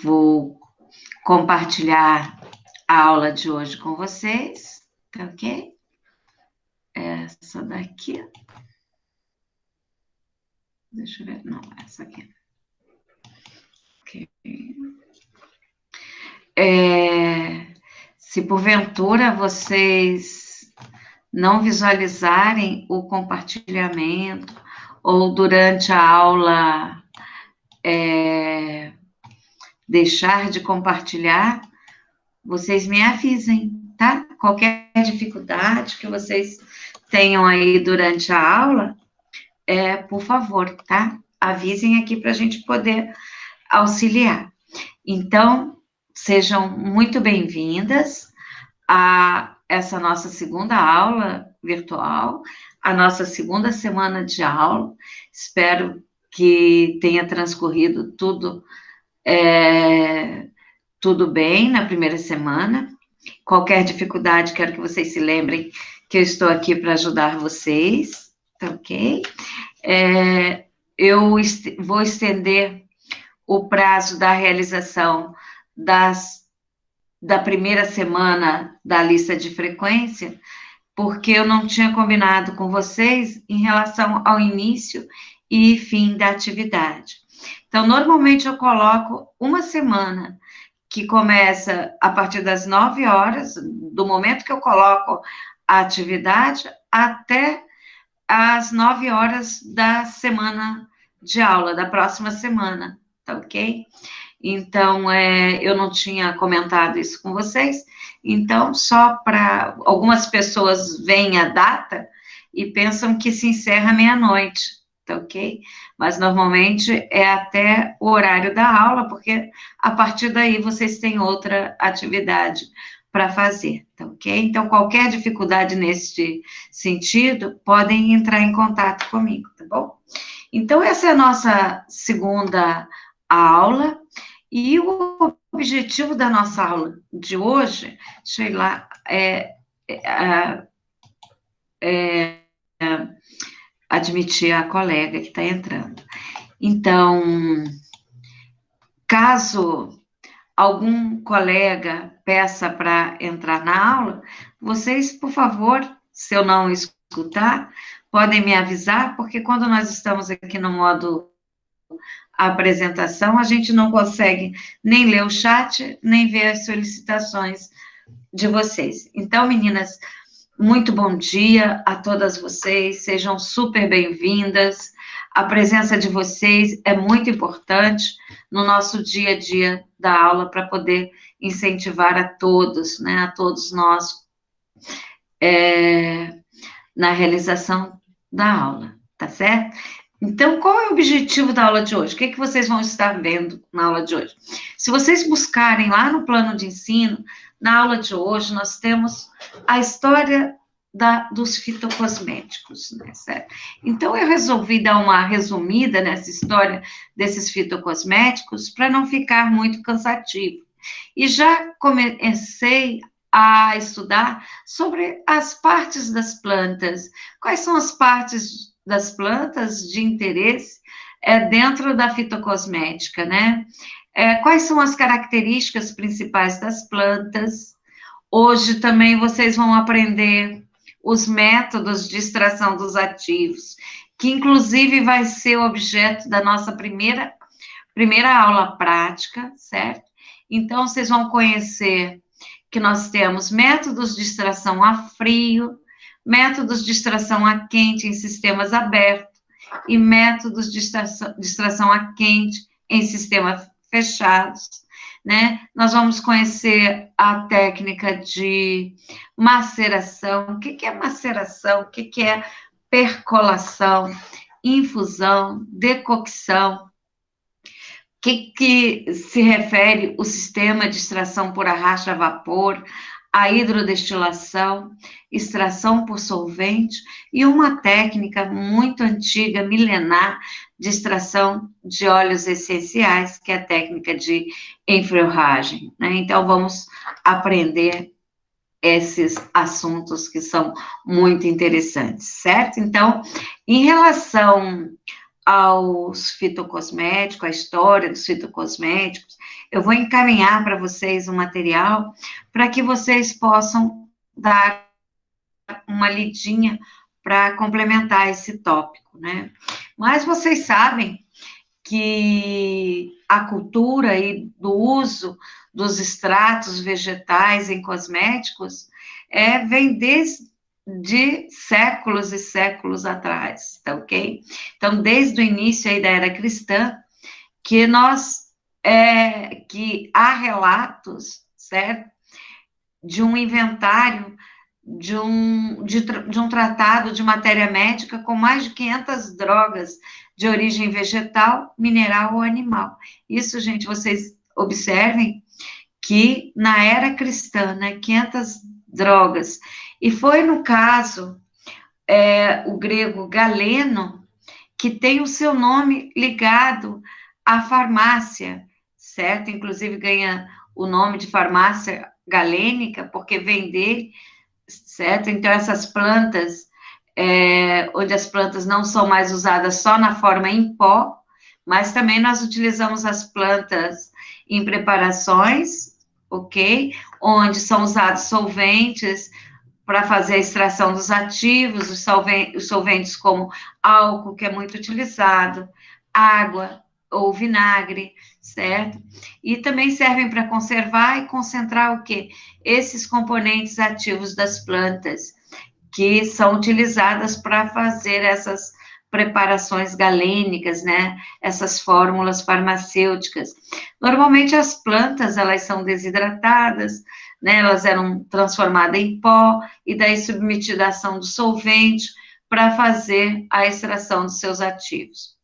Vou compartilhar a aula de hoje com vocês, tá ok? Essa daqui. Deixa eu ver, não, essa aqui. Ok. Se porventura vocês não visualizarem o compartilhamento, ou durante a aula deixar de compartilhar, vocês me avisem, tá? Qualquer dificuldade que vocês tenham aí durante a aula, por favor, tá? Avisem aqui para a gente poder auxiliar. Então, sejam muito bem-vindas a essa nossa segunda aula virtual, a nossa segunda semana de aula. Espero que tenha transcorrido tudo bem na primeira semana. Qualquer dificuldade, quero que vocês se lembrem que eu estou aqui para ajudar vocês, tá ok? Eu vou estender o prazo da realização da primeira semana da lista de frequência, porque eu não tinha combinado com vocês em relação ao início e fim da atividade. Então, normalmente eu coloco uma semana que começa a partir das 9 horas, do momento que eu coloco a atividade, até às 9 horas da semana de aula, da próxima semana, tá ok? Então, eu não tinha comentado isso com vocês, então, só para algumas pessoas veem a data e pensam que se encerra meia-noite, tá ok? Mas, normalmente, é até o horário da aula, porque a partir daí vocês têm outra atividade para fazer, tá ok? Então, qualquer dificuldade nesse sentido, podem entrar em contato comigo, tá bom? Então, essa é a nossa segunda aula, e o objetivo da nossa aula de hoje, deixa eu ir lá, admitir a colega que está entrando. Então, caso algum colega peça para entrar na aula, vocês, por favor, se eu não escutar, podem me avisar, porque quando nós estamos aqui no modo apresentação, a gente não consegue nem ler o chat, nem ver as solicitações de vocês. Então, meninas, muito bom dia a todas vocês, sejam super bem-vindas. A presença de vocês é muito importante no nosso dia a dia da aula, para poder incentivar a todos, né, a todos nós, na realização da aula, tá certo? Então, qual é o objetivo da aula de hoje? O que vocês vão estar vendo na aula de hoje? Se vocês buscarem lá no plano de ensino, na aula de hoje, nós temos a história dos fitocosméticos, né, certo? Então, eu resolvi dar uma resumida nessa história desses fitocosméticos, para não ficar muito cansativo. E já comecei a estudar sobre as partes das plantas. Quais são as partes das plantas de interesse dentro da fitocosmética, né? Quais são as características principais das plantas? Hoje também vocês vão aprender os métodos de extração dos ativos, que inclusive vai ser objeto da nossa primeira aula prática, certo? Então, vocês vão conhecer que nós temos métodos de extração a frio, métodos de extração a quente em sistemas abertos e métodos de extração a quente em sistemas fechados, né? Nós vamos conhecer a técnica de maceração. O que é maceração? O que é percolação, infusão, decocção? Que se refere o sistema de extração por arrasto a vapor, a hidrodestilação, extração por solvente e uma técnica muito antiga, milenar, de extração de óleos essenciais, que é a técnica de enferragem, né? Então, vamos aprender esses assuntos que são muito interessantes, certo? Então, em relação aos fitocosméticos, a história dos fitocosméticos. Eu vou encaminhar para vocês um material para que vocês possam dar uma lidinha para complementar esse tópico, né? Mas vocês sabem que a cultura aí do uso dos extratos vegetais em cosméticos vem desde séculos e séculos atrás, tá ok? Então, desde o início aí da era cristã, que há relatos, certo? De um inventário de um tratado de matéria médica com mais de 500 drogas de origem vegetal, mineral ou animal. Isso, gente, vocês observem que na era cristã, né, 500 drogas. E foi no caso, o grego Galeno, que tem o seu nome ligado à farmácia, certo? Inclusive ganha o nome de farmácia galênica, porque vem dele, certo? Então, essas plantas, onde as plantas não são mais usadas só na forma em pó, mas também nós utilizamos as plantas em preparações, ok? Onde são usados solventes para fazer a extração dos ativos, os solventes como álcool, que é muito utilizado, água ou vinagre, certo? E também servem para conservar e concentrar o quê? Esses componentes ativos das plantas, que são utilizadas para fazer essas preparações galênicas, né? Essas fórmulas farmacêuticas. Normalmente as plantas, elas são desidratadas, né? Elas eram transformadas em pó e daí submetidas à ação do solvente para fazer a extração dos seus ativos.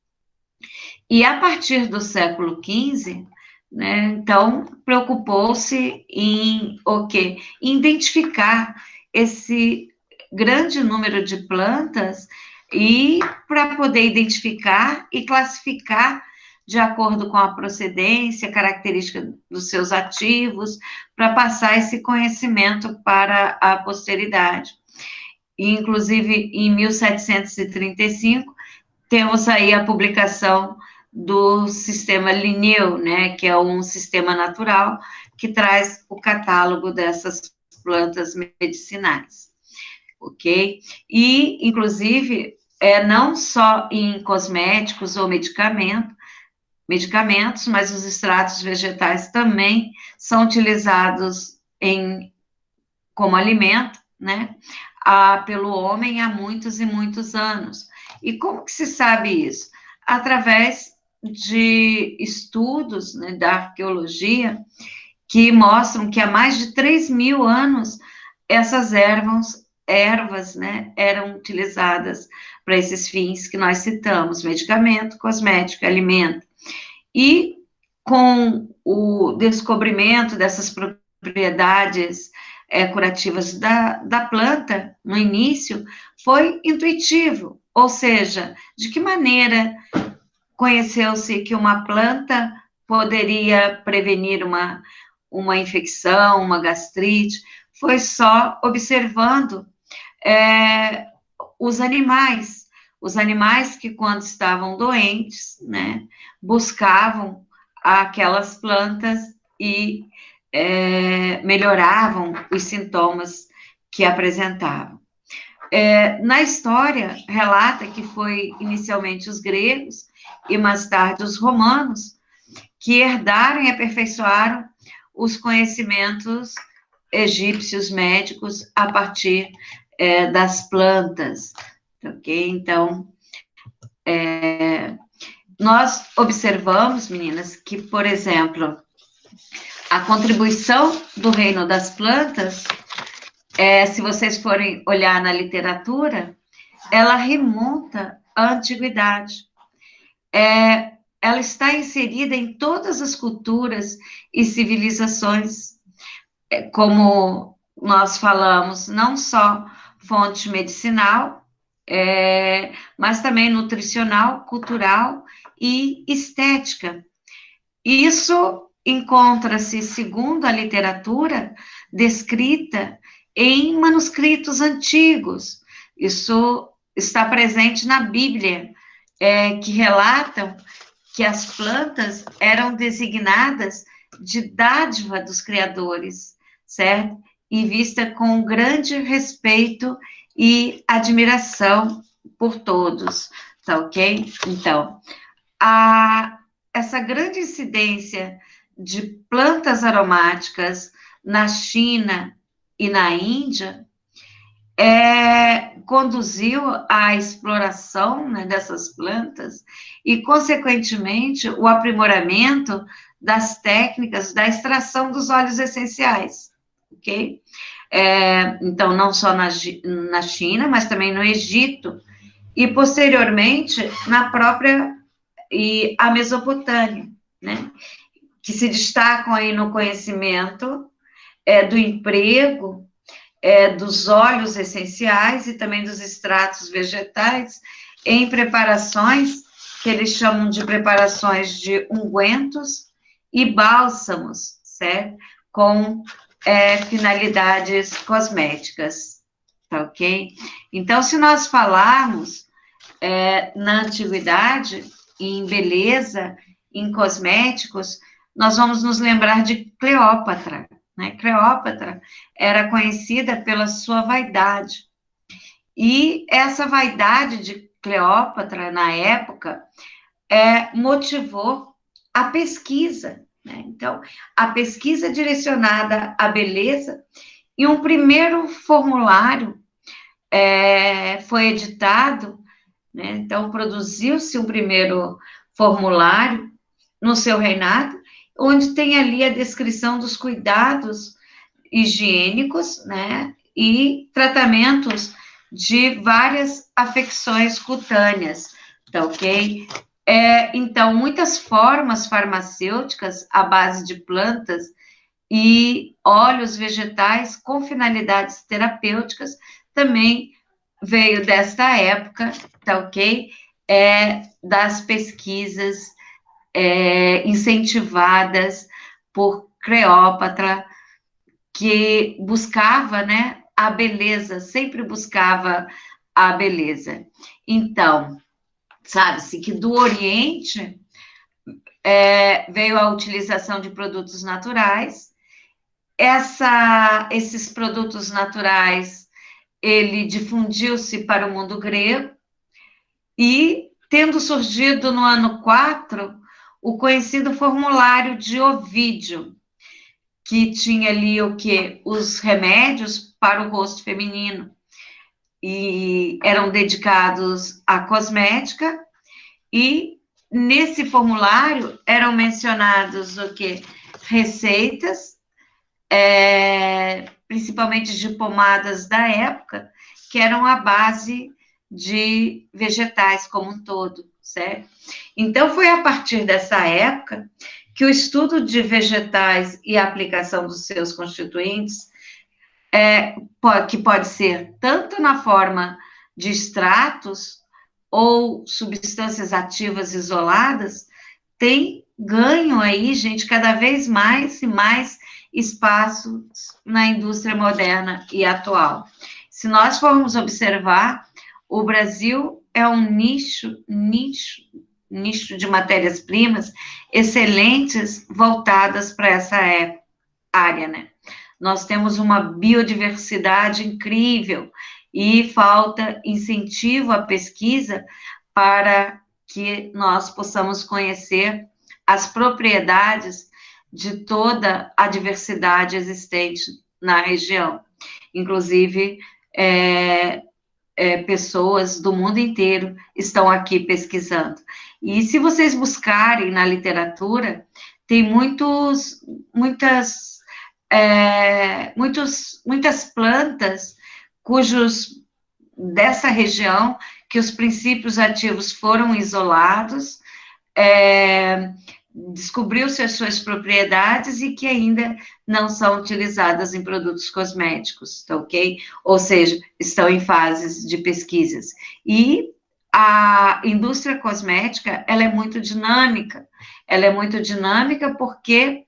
E a partir do século XV, né, então, preocupou-se em o quê? Em identificar esse grande número de plantas e para poder identificar e classificar de acordo com a procedência, característica dos seus ativos, para passar esse conhecimento para a posteridade. E, inclusive, em 1735, temos aí a publicação do sistema Linneu, né, que é um sistema natural que traz o catálogo dessas plantas medicinais, ok? E, inclusive, não só em cosméticos ou medicamentos, mas os extratos vegetais também são utilizados como alimento, né, pelo homem há muitos e muitos anos. E como que se sabe isso? Através de estudos, né, da arqueologia, que mostram que há mais de 3.000 anos essas ervas, né, eram utilizadas para esses fins que nós citamos, medicamento, cosmético, alimento. E com o descobrimento dessas propriedades curativas da planta, no início, foi intuitivo, ou seja, de que maneira conheceu-se que uma planta poderia prevenir uma infecção, uma gastrite, foi só observando os animais que quando estavam doentes, né, buscavam aquelas plantas e melhoravam os sintomas que apresentavam. Na história, relata que foi inicialmente os gregos e mais tarde os romanos que herdaram e aperfeiçoaram os conhecimentos egípcios médicos a partir das plantas, ok? Então, nós observamos, meninas, que, por exemplo, a contribuição do reino das plantas, se vocês forem olhar na literatura, ela remonta à antiguidade. Ela está inserida em todas as culturas e civilizações, como nós falamos, não só fonte medicinal, mas também nutricional, cultural e estética. Isso encontra-se, segundo a literatura, descrita em manuscritos antigos. Isso está presente na Bíblia, que relatam que as plantas eram designadas de dádiva dos criadores, certo? E vista com grande respeito e admiração por todos, tá ok? Então, essa grande incidência de plantas aromáticas na China e na Índia conduziu à exploração, né, dessas plantas e, consequentemente, o aprimoramento das técnicas da extração dos óleos essenciais, ok? Então, não só na China, mas também no Egito e, posteriormente, na própria a Mesopotâmia, né? Que se destacam aí no conhecimento do emprego dos óleos essenciais e também dos extratos vegetais em preparações que eles chamam de preparações de ungüentos e bálsamos, certo? Com finalidades cosméticas, tá ok? Então, se nós falarmos na antiguidade, em beleza, em cosméticos, nós vamos nos lembrar de Cleópatra, né? Cleópatra era conhecida pela sua vaidade. E essa vaidade de Cleópatra, na época, motivou a pesquisa, né? Então, a pesquisa direcionada à beleza, e um primeiro formulário foi editado, né? Então, produziu-se um primeiro formulário no seu reinado, onde tem ali a descrição dos cuidados higiênicos, né, e tratamentos de várias afecções cutâneas, tá ok? Então, muitas formas farmacêuticas à base de plantas e óleos vegetais com finalidades terapêuticas também veio desta época, tá ok? Das pesquisas incentivadas por Cleópatra, que buscava, né, a beleza, sempre buscava a beleza. Então, sabe-se que do Oriente veio a utilização de produtos naturais. Esses produtos naturais, ele difundiu-se para o mundo grego e, tendo surgido no ano 4, o conhecido formulário de Ovídio, que tinha ali o quê? Os remédios para o rosto feminino, e eram dedicados à cosmética, e nesse formulário eram mencionados o quê? Receitas, principalmente de pomadas da época, que eram à base de vegetais como um todo, certo? Então, foi a partir dessa época que o estudo de vegetais e a aplicação dos seus constituintes, que pode ser tanto na forma de extratos ou substâncias ativas isoladas, tem ganho aí, gente, cada vez mais e mais espaços na indústria moderna e atual. Se nós formos observar, o Brasil é um nicho de matérias-primas excelentes voltadas para essa área, né? Nós temos uma biodiversidade incrível e falta incentivo à pesquisa para que nós possamos conhecer as propriedades de toda a diversidade existente na região. Inclusive, pessoas do mundo inteiro estão aqui pesquisando. E se vocês buscarem na literatura, tem muitas plantas dessa região, que os princípios ativos foram isolados, descobriu-se as suas propriedades e que ainda não são utilizadas em produtos cosméticos, tá ok? Ou seja, estão em fases de pesquisas. E a indústria cosmética, ela é muito dinâmica. Ela é muito dinâmica porque,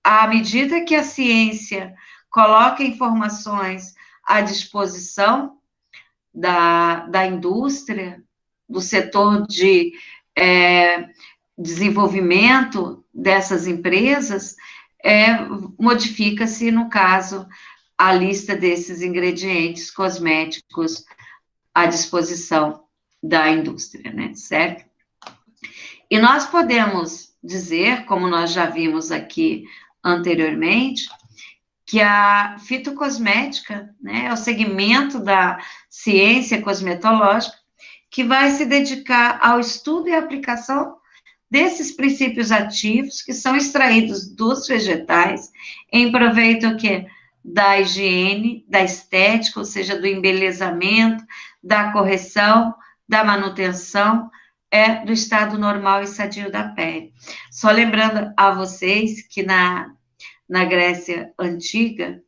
à medida que a ciência coloca informações à disposição da indústria, do setor de desenvolvimento dessas empresas, modifica-se, no caso, a lista desses ingredientes cosméticos à disposição da indústria, né, certo? E nós podemos dizer, como nós já vimos aqui anteriormente, que a fitocosmética, né, é o segmento da ciência cosmetológica que vai se dedicar ao estudo e aplicação desses princípios ativos que são extraídos dos vegetais em proveito o quê? Da higiene, da estética, ou seja, do embelezamento, da correção, da manutenção, do estado normal e sadio da pele. Só lembrando a vocês que na Grécia Antiga,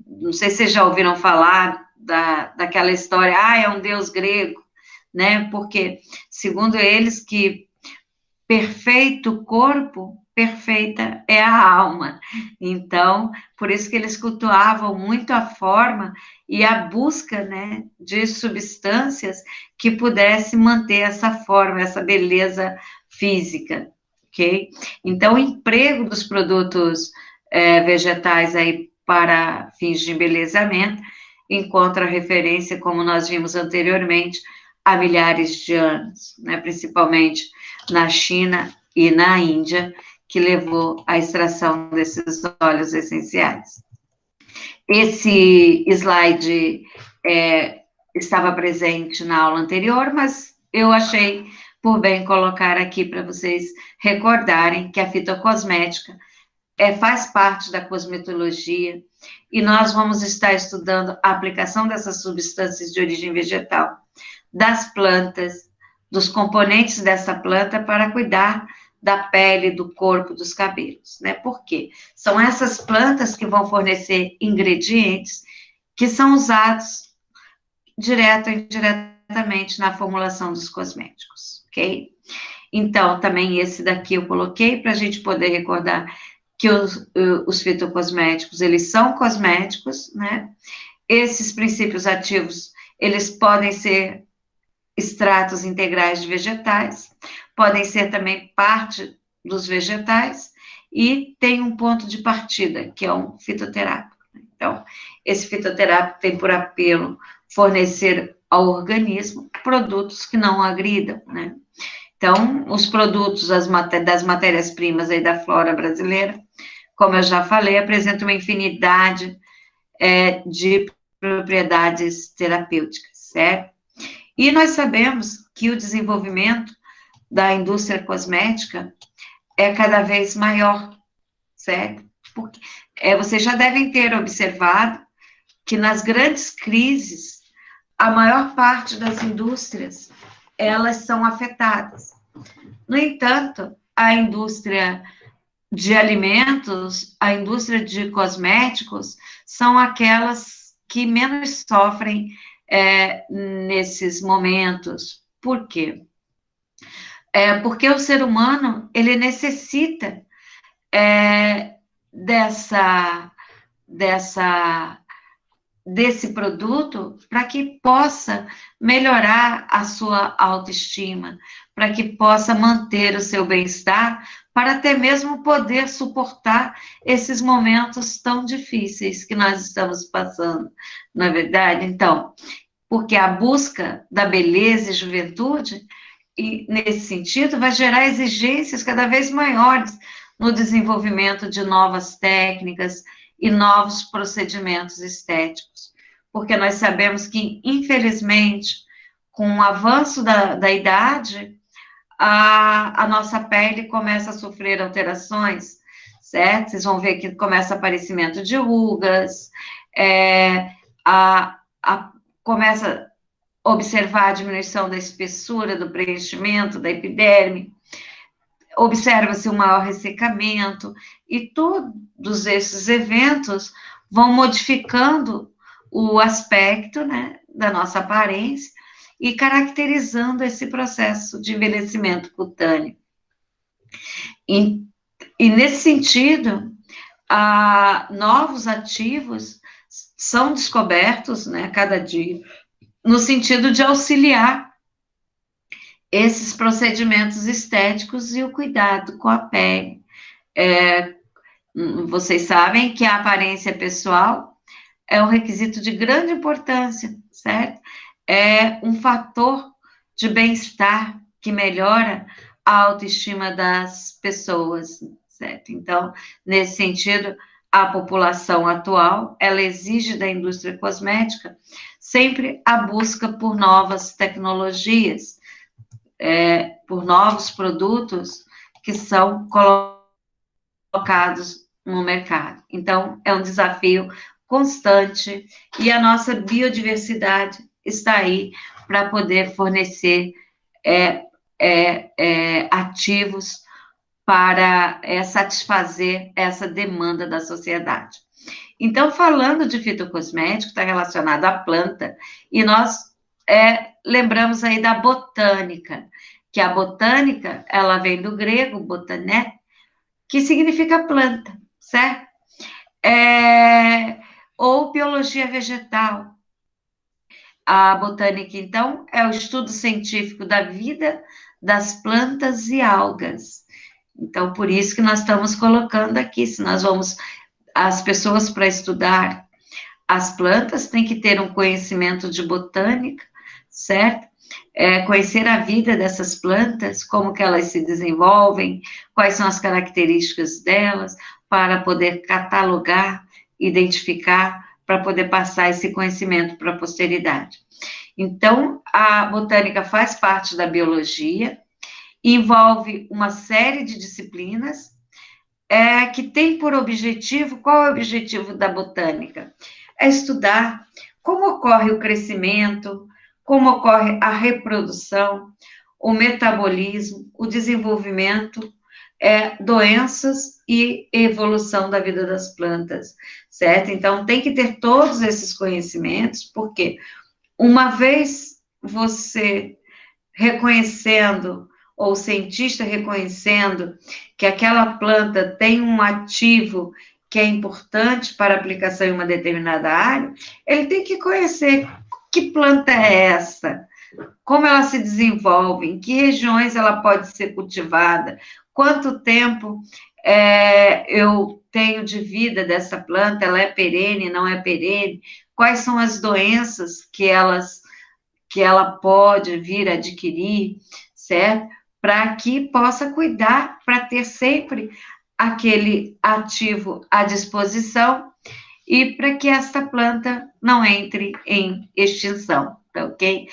não sei se vocês já ouviram falar daquela história, é um deus grego, né? Porque, segundo eles, que perfeito corpo, perfeita é a alma. Então, por isso que eles cultuavam muito a forma e a busca, né, de substâncias que pudesse manter essa forma, essa beleza física, ok? Então, o emprego dos produtos vegetais aí para fins de embelezamento encontra referência, como nós vimos anteriormente, há milhares de anos, né, principalmente na China e na Índia, que levou à extração desses óleos essenciais. Esse slide estava presente na aula anterior, mas eu achei por bem colocar aqui para vocês recordarem que a fitocosmética faz parte da cosmetologia e nós vamos estar estudando a aplicação dessas substâncias de origem vegetal, das plantas, dos componentes dessa planta para cuidar da pele, do corpo, dos cabelos, né? Por quê? São essas plantas que vão fornecer ingredientes que são usados direto ou indiretamente na formulação dos cosméticos, ok? Então, também esse daqui eu coloquei para a gente poder recordar que os fitocosméticos, eles são cosméticos, né? Esses princípios ativos, eles podem ser extratos integrais de vegetais, podem ser também parte dos vegetais, e tem um ponto de partida, que é um fitoterápico. Então, esse fitoterápico tem por apelo fornecer ao organismo produtos que não agridam, né? Então, os produtos das matérias-primas aí da flora brasileira, como eu já falei, apresentam uma infinidade de propriedades terapêuticas, certo? E nós sabemos que o desenvolvimento da indústria cosmética é cada vez maior, certo? Porque vocês já devem ter observado que nas grandes crises, a maior parte das indústrias, elas são afetadas. No entanto, a indústria de alimentos, a indústria de cosméticos, são aquelas que menos sofrem nesses momentos. Por quê? Porque o ser humano, ele necessita desse produto para que possa melhorar a sua autoestima, para que possa manter o seu bem-estar, para até mesmo poder suportar esses momentos tão difíceis que nós estamos passando, não é verdade? Então, porque a busca da beleza e juventude, e nesse sentido, vai gerar exigências cada vez maiores no desenvolvimento de novas técnicas e novos procedimentos estéticos. Porque nós sabemos que, infelizmente, com o avanço da idade, a nossa pele começa a sofrer alterações, certo? Vocês vão ver que começa aparecimento de rugas, começa a observar a diminuição da espessura, do preenchimento, da epiderme, observa-se um maior ressecamento, e todos esses eventos vão modificando o aspecto, né, da nossa aparência e caracterizando esse processo de envelhecimento cutâneo. E nesse sentido, novos ativos são descobertos, né, cada dia, no sentido de auxiliar esses procedimentos estéticos e o cuidado com a pele. Vocês sabem que a aparência pessoal é um requisito de grande importância, certo? É um fator de bem-estar que melhora a autoestima das pessoas, certo? Então, nesse sentido, a população atual, ela exige da indústria cosmética sempre a busca por novas tecnologias, por novos produtos que são colocados no mercado. Então, é um desafio constante e a nossa biodiversidade está aí para poder fornecer ativos para satisfazer essa demanda da sociedade. Então, falando de fitocosmético, está relacionado à planta, e nós lembramos aí da botânica, que a botânica, ela vem do grego, botané, que significa planta, certo? Ou biologia vegetal. A botânica, então, é o estudo científico da vida das plantas e algas. Então, por isso que nós estamos colocando aqui, se nós vamos, as pessoas para estudar as plantas têm que ter um conhecimento de botânica, certo? Conhecer a vida dessas plantas, como que elas se desenvolvem, quais são as características delas, para poder catalogar, identificar, para poder passar esse conhecimento para a posteridade. Então, a botânica faz parte da biologia, envolve uma série de disciplinas, que tem por objetivo, qual é o objetivo da botânica? É estudar como ocorre o crescimento, como ocorre a reprodução, o metabolismo, o desenvolvimento, doenças e evolução da vida das plantas, certo? Então, tem que ter todos esses conhecimentos, porque uma vez você reconhecendo, ou o cientista reconhecendo que aquela planta tem um ativo que é importante para aplicação em uma determinada área, ele tem que conhecer que planta é essa, como ela se desenvolve, em que regiões ela pode ser cultivada, quanto tempo eu tenho de vida dessa planta, ela é perene, não é perene, quais são as doenças que ela pode vir a adquirir, certo? Para que possa cuidar, para ter sempre aquele ativo à disposição e para que esta planta não entre em extinção, tá ok?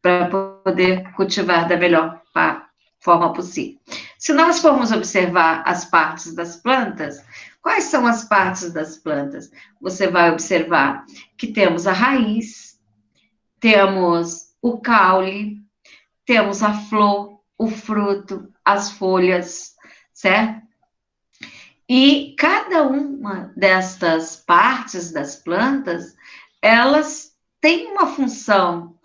Para poder cultivar da melhor forma possível. Se nós formos observar as partes das plantas, quais são as partes das plantas? Você vai observar que temos a raiz, temos o caule, temos a flor, o fruto, as folhas, certo? E cada uma destas partes das plantas, elas têm uma função,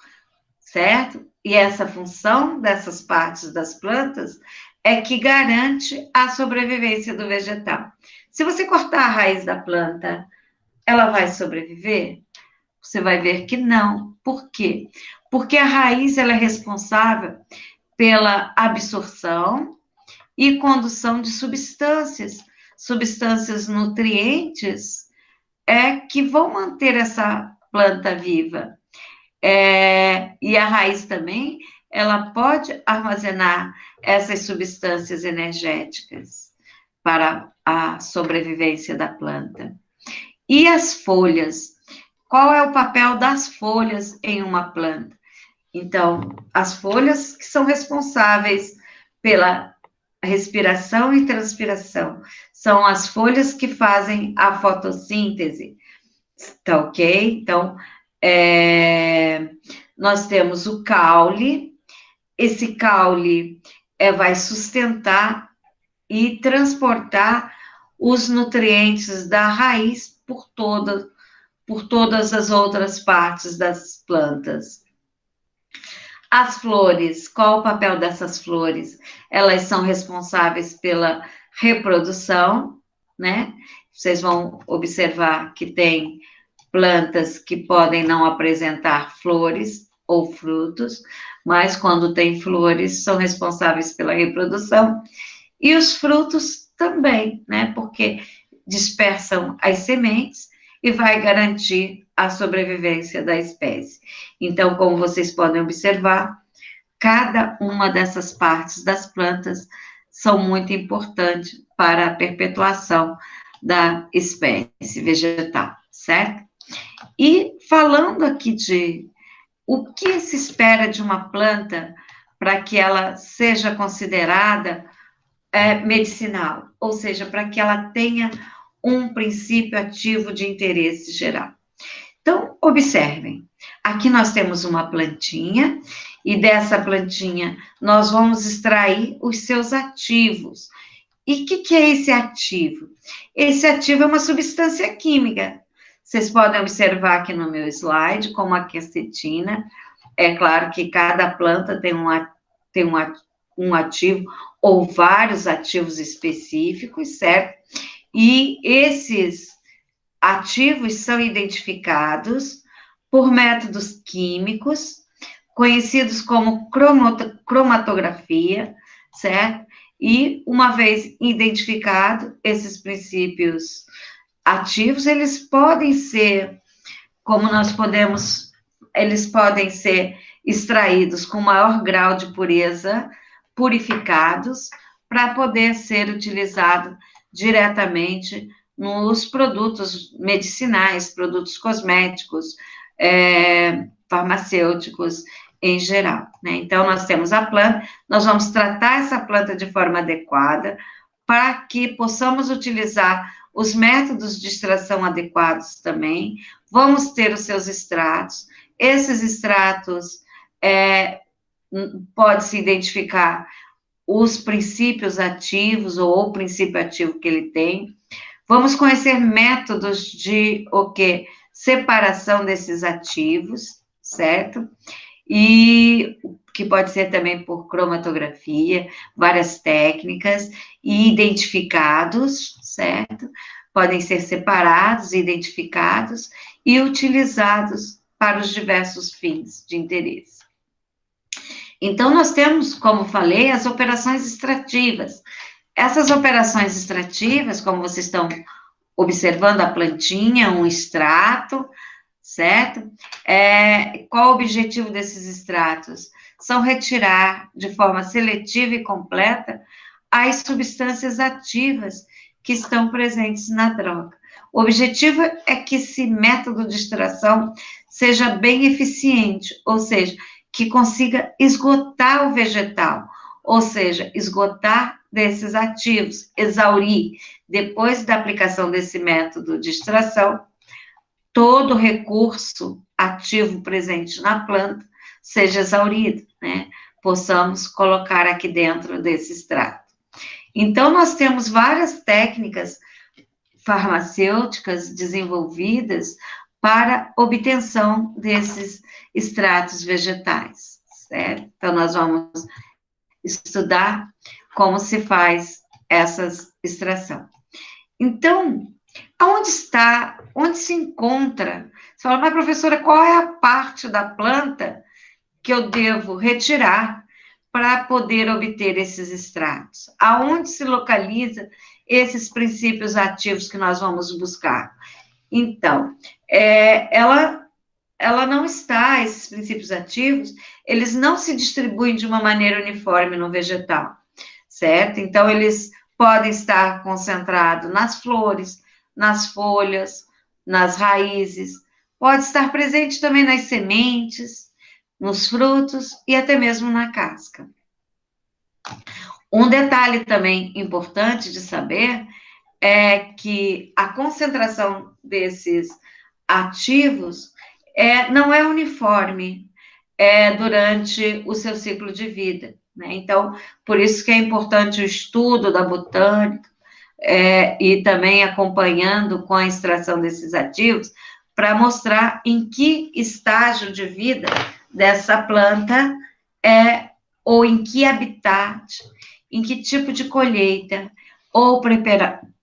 certo? E essa função dessas partes das plantas é que garante a sobrevivência do vegetal. Se você cortar a raiz da planta, ela vai sobreviver? Você vai ver que não. Por quê? Porque a raiz ela é responsável pela absorção e condução de substâncias nutrientes que vão manter essa planta viva. E a raiz também, ela pode armazenar essas substâncias energéticas para a sobrevivência da planta. E as folhas? Qual é o papel das folhas em uma planta? Então, as folhas que são responsáveis pela respiração e transpiração, são as folhas que fazem a fotossíntese, tá ok? Então, nós temos o caule, esse caule vai sustentar e transportar os nutrientes da raiz por todas as outras partes das plantas. As flores, qual o papel dessas flores? Elas são responsáveis pela reprodução, né? Vocês vão observar que tem plantas que podem não apresentar flores, ou frutos, mas quando tem flores, são responsáveis pela reprodução, e os frutos também, né? Porque dispersam as sementes e vai garantir a sobrevivência da espécie. Então, como vocês podem observar, cada uma dessas partes das plantas são muito importantes para a perpetuação da espécie vegetal, certo? E falando aqui de o que se espera de uma planta para que ela seja considerada medicinal, ou seja, para que ela tenha um princípio ativo de interesse geral. Então, observem, aqui nós temos uma plantinha, e dessa plantinha nós vamos extrair os seus ativos. E o que é esse ativo? Esse ativo é uma substância química. Vocês podem observar aqui no meu slide, como a quercetina. É claro que cada planta tem um ativo ou vários ativos específicos, certo? E esses ativos são identificados por métodos químicos, conhecidos como cromatografia, certo? E, uma vez identificado esses princípios ativos, eles podem ser, eles podem ser extraídos com maior grau de pureza, purificados, para poder ser utilizado diretamente nos produtos medicinais, produtos cosméticos, farmacêuticos em geral, né? Então, nós temos a planta, nós vamos tratar essa planta de forma adequada para que possamos utilizar os métodos de extração adequados também, vamos ter os seus extratos, esses extratos pode-se identificar os princípios ativos ou o princípio ativo que ele tem. Vamos conhecer métodos de separação desses ativos, certo? E que pode ser também por cromatografia, várias técnicas, e identificados, certo? Podem ser separados, identificados e utilizados para os diversos fins de interesse. Então, nós temos, como falei, as operações extrativas. Essas operações extrativas, como vocês estão observando a plantinha, um extrato, certo? Qual o objetivo desses extratos? São retirar de forma seletiva e completa as substâncias ativas que estão presentes na droga. O objetivo é que esse método de extração seja bem eficiente, ou seja, que consiga esgotar o vegetal, ou seja, esgotar desses ativos, exaurir, depois da aplicação desse método de extração, todo recurso ativo presente na planta seja exaurido, né? Possamos colocar aqui dentro desse extrato. Então, nós temos várias técnicas farmacêuticas desenvolvidas para obtenção desses extratos vegetais, certo? Então, nós vamos estudar como se faz essa extração. Então, onde se encontra? Você fala, mas professora, qual é a parte da planta que eu devo retirar para poder obter esses extratos? Aonde se localiza esses princípios ativos que nós vamos buscar? Então, ela não está, esses princípios ativos, eles não se distribuem de uma maneira uniforme no vegetal, certo? Então, eles podem estar concentrados nas flores, nas folhas, nas raízes, pode estar presente também nas sementes, nos frutos e até mesmo na casca. Um detalhe também importante de saber é que a concentração desses ativos não é uniforme durante o seu ciclo de vida, né? Então, por isso que é importante o estudo da botânica e também acompanhando com a extração desses ativos para mostrar em que estágio de vida dessa planta ou em que habitat, em que tipo de colheita ou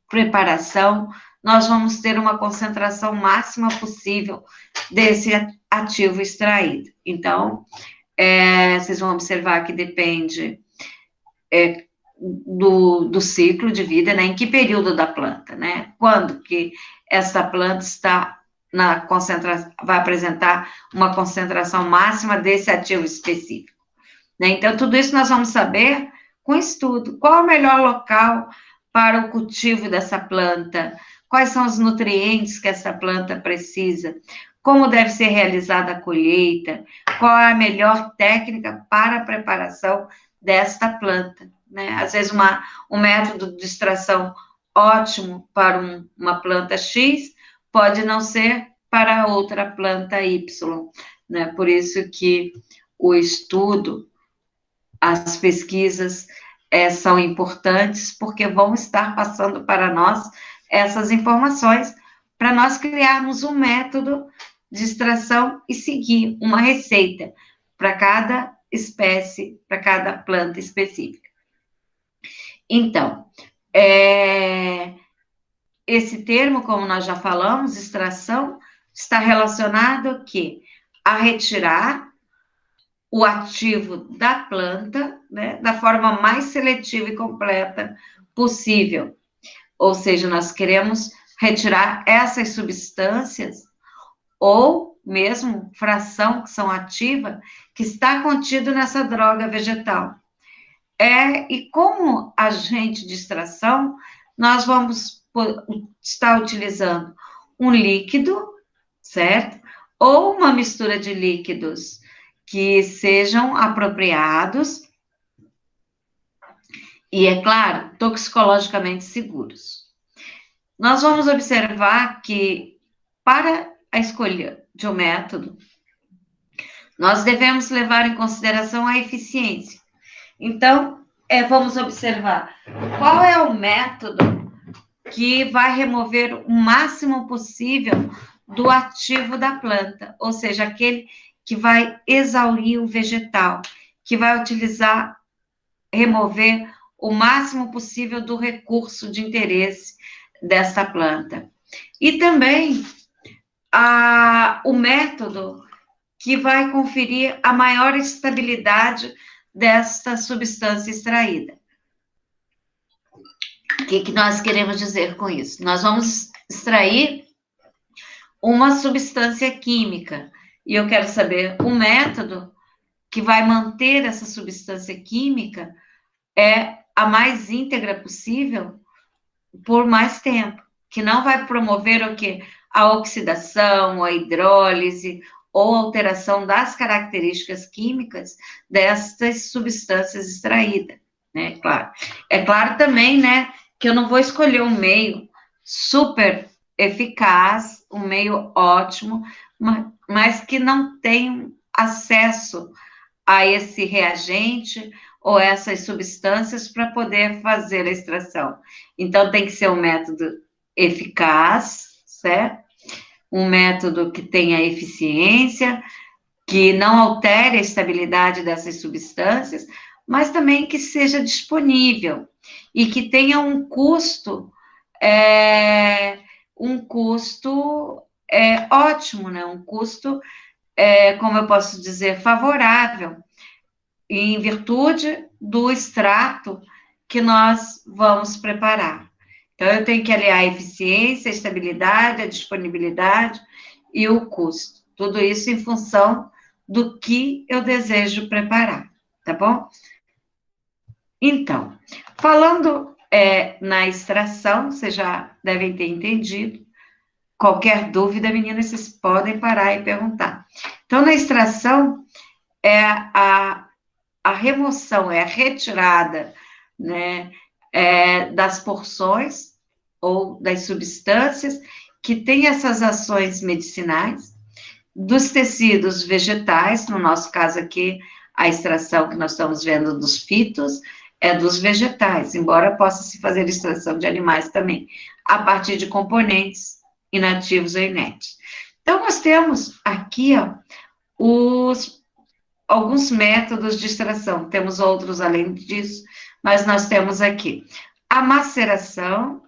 preparação nós vamos ter uma concentração máxima possível desse ativo extraído. Então, vocês vão observar que depende do ciclo de vida, né? Em que período da planta, né? Quando que essa planta está na concentração, vai apresentar uma concentração máxima desse ativo específico, né? Então, tudo isso nós vamos saber com estudo. Qual é o melhor local para o cultivo dessa planta? Quais são os nutrientes que essa planta precisa? Como deve ser realizada a colheita? Qual é a melhor técnica para a preparação desta planta, né? Às vezes, um método de extração ótimo para uma planta X pode não ser para outra planta Y, né? Por isso que o estudo, as pesquisas são importantes, porque vão estar passando para nós essas informações, para nós criarmos um método de extração e seguir uma receita para cada espécie, para cada planta específica. Então, esse termo, como nós já falamos, extração, está relacionado a retirar o ativo da planta, né, da forma mais seletiva e completa possível. Ou seja, nós queremos retirar essas substâncias ou mesmo fração que são ativa, que está contido nessa droga vegetal. E como agente de extração, nós vamos estar utilizando um líquido, certo? Ou uma mistura de líquidos que sejam apropriados e, é claro, toxicologicamente seguros. Nós vamos observar que, para a escolha de um método, nós devemos levar em consideração a eficiência. Então, vamos observar qual é o método que vai remover o máximo possível do ativo da planta, ou seja, aquele que vai exaurir o vegetal, que vai remover o máximo possível do recurso de interesse dessa planta. E também o método que vai conferir a maior estabilidade dessa substância extraída. O que nós queremos dizer com isso? Nós vamos extrair uma substância química, e eu quero saber o método que vai manter essa substância química a mais íntegra possível por mais tempo, que não vai promover o quê? A oxidação, a hidrólise ou alteração das características químicas dessas substâncias extraídas, né? Claro. É claro também, né, que eu não vou escolher um meio super eficaz, um meio ótimo, mas que não tem acesso a esse reagente ou essas substâncias para poder fazer a extração. Então, tem que ser um método eficaz, certo? Um método que tenha eficiência, que não altere a estabilidade dessas substâncias, mas também que seja disponível e que tenha um custo ótimo, né? Um custo, como eu posso dizer, favorável, em virtude do extrato que nós vamos preparar. Então, eu tenho que aliar a eficiência, a estabilidade, a disponibilidade e o custo. Tudo isso em função do que eu desejo preparar, tá bom? Então, falando na extração, vocês já devem ter entendido. Qualquer dúvida, meninas, vocês podem parar e perguntar. Então, na extração, a remoção, a retirada, né, das porções ou das substâncias que têm essas ações medicinais, dos tecidos vegetais, no nosso caso aqui, a extração que nós estamos vendo dos fitos é dos vegetais, embora possa se fazer extração de animais também, a partir de componentes inativos ou inertes. Então, nós temos aqui, alguns métodos de extração, temos outros além disso, mas nós temos aqui a maceração,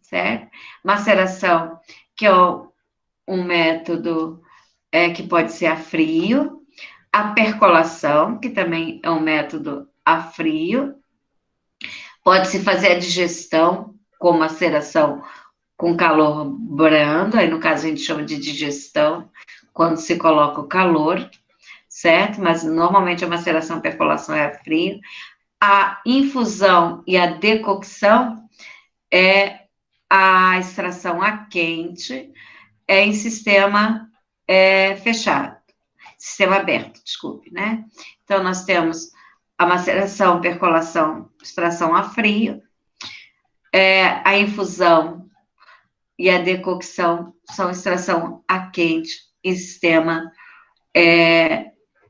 certo? Maceração, que é um método que pode ser a frio, a percolação, que também é um método a frio, pode-se fazer a digestão com maceração com calor brando, aí no caso a gente chama de digestão, quando se coloca o calor, certo? Mas normalmente a maceração, a percolação é a frio. A infusão e a decocção é a extração a quente, em sistema fechado, sistema aberto, desculpe, né? Então, nós temos a maceração, percolação, extração a frio, a infusão e a decocção são extração a quente em sistema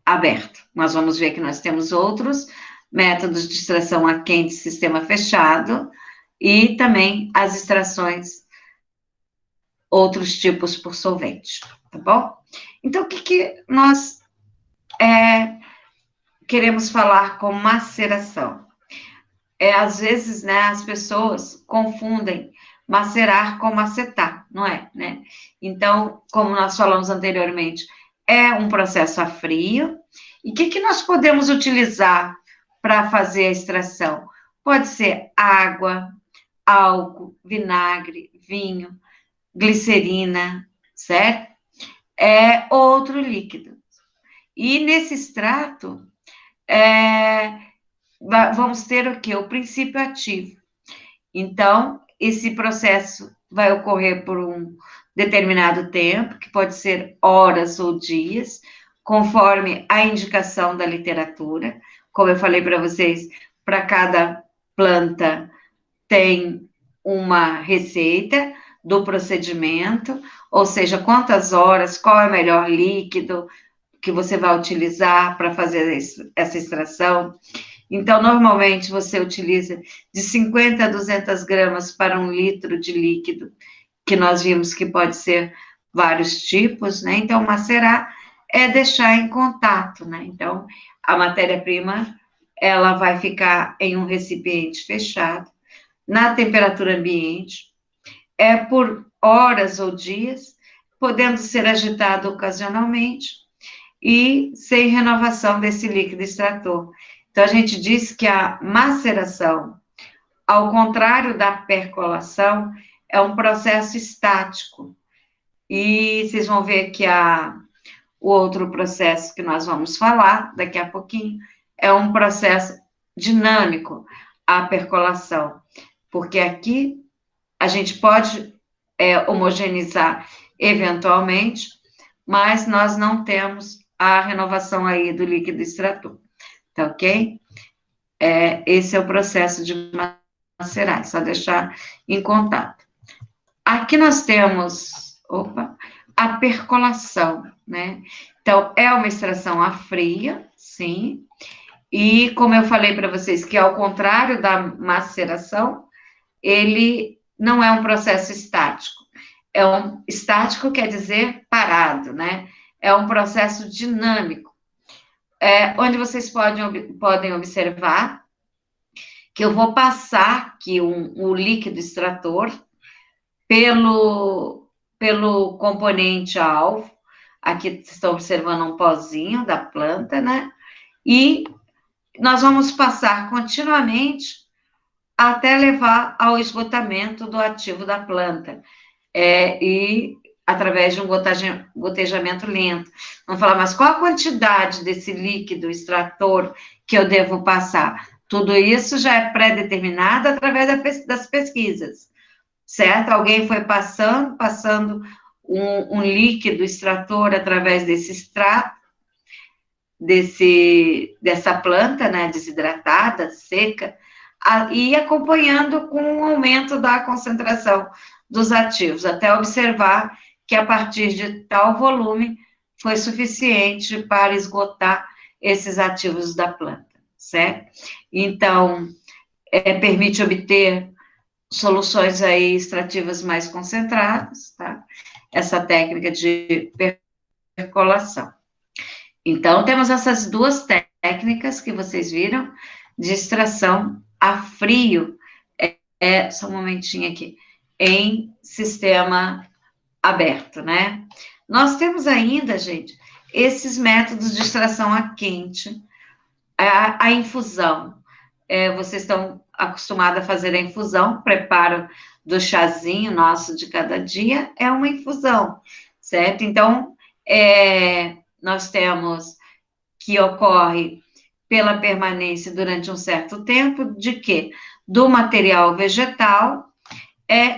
aberto. Nós vamos ver que nós temos outros métodos de extração a quente, sistema fechado, e também as extrações, outros tipos por solvente, tá bom? Então, o que nós queremos falar com maceração? Às vezes, né, as pessoas confundem macerar com macetar, não é, né? Então, como nós falamos anteriormente, é um processo a frio. E o que nós podemos utilizar para fazer a extração? Pode ser água, álcool, vinagre, vinho, glicerina, certo? Outro líquido. E nesse extrato, vamos ter o quê? O princípio ativo. Então, esse processo vai ocorrer por um determinado tempo, que pode ser horas ou dias, conforme a indicação da literatura. Como eu falei para vocês, para cada planta tem uma receita do procedimento, ou seja, quantas horas, qual é o melhor líquido que você vai utilizar para fazer essa extração. Então, normalmente você utiliza de 50 a 200 gramas para 1 litro de líquido, que nós vimos que pode ser vários tipos, né? Então, macerar é deixar em contato, né? Então, a matéria-prima, ela vai ficar em um recipiente fechado, na temperatura ambiente, por horas ou dias, podendo ser agitado ocasionalmente e sem renovação desse líquido extrator. Então, a gente diz que a maceração, ao contrário da percolação, é um processo estático. E vocês vão ver que o outro processo que nós vamos falar daqui a pouquinho é um processo dinâmico, a percolação. Porque aqui a gente pode homogeneizar eventualmente, mas nós não temos a renovação aí do líquido extrator, tá ok? Esse é o processo de macerar, só deixar em contato. Aqui nós temos, a percolação, né? Então, é uma extração a fria, sim, e como eu falei para vocês, que ao contrário da maceração, ele não é um processo estático. Estático quer dizer parado, né? É um processo dinâmico, onde vocês podem observar que eu vou passar aqui o líquido extrator pelo componente alvo. Aqui vocês estão observando um pozinho da planta, né? E nós vamos passar continuamente até levar ao esgotamento do ativo da planta. E através de um gotejamento lento. Vamos falar, mas qual a quantidade desse líquido extrator que eu devo passar? Tudo isso já é pré-determinado através das pesquisas, certo? Alguém foi passando um líquido extrator através desse extrato, dessa planta, né, desidratada, seca, e acompanhando com o aumento da concentração dos ativos, até observar que a partir de tal volume foi suficiente para esgotar esses ativos da planta, certo? Então, permite obter soluções aí extrativas mais concentradas, tá? Essa técnica de percolação. Então, temos essas duas técnicas que vocês viram, de extração a frio. Só um momentinho aqui. em sistema aberto, né? Nós temos ainda, gente, esses métodos de extração a quente, a infusão. Vocês estão acostumados a fazer a infusão, preparo do chazinho nosso de cada dia, é uma infusão, certo? Então, nós temos que ocorre pela permanência durante um certo tempo, de quê? Do material vegetal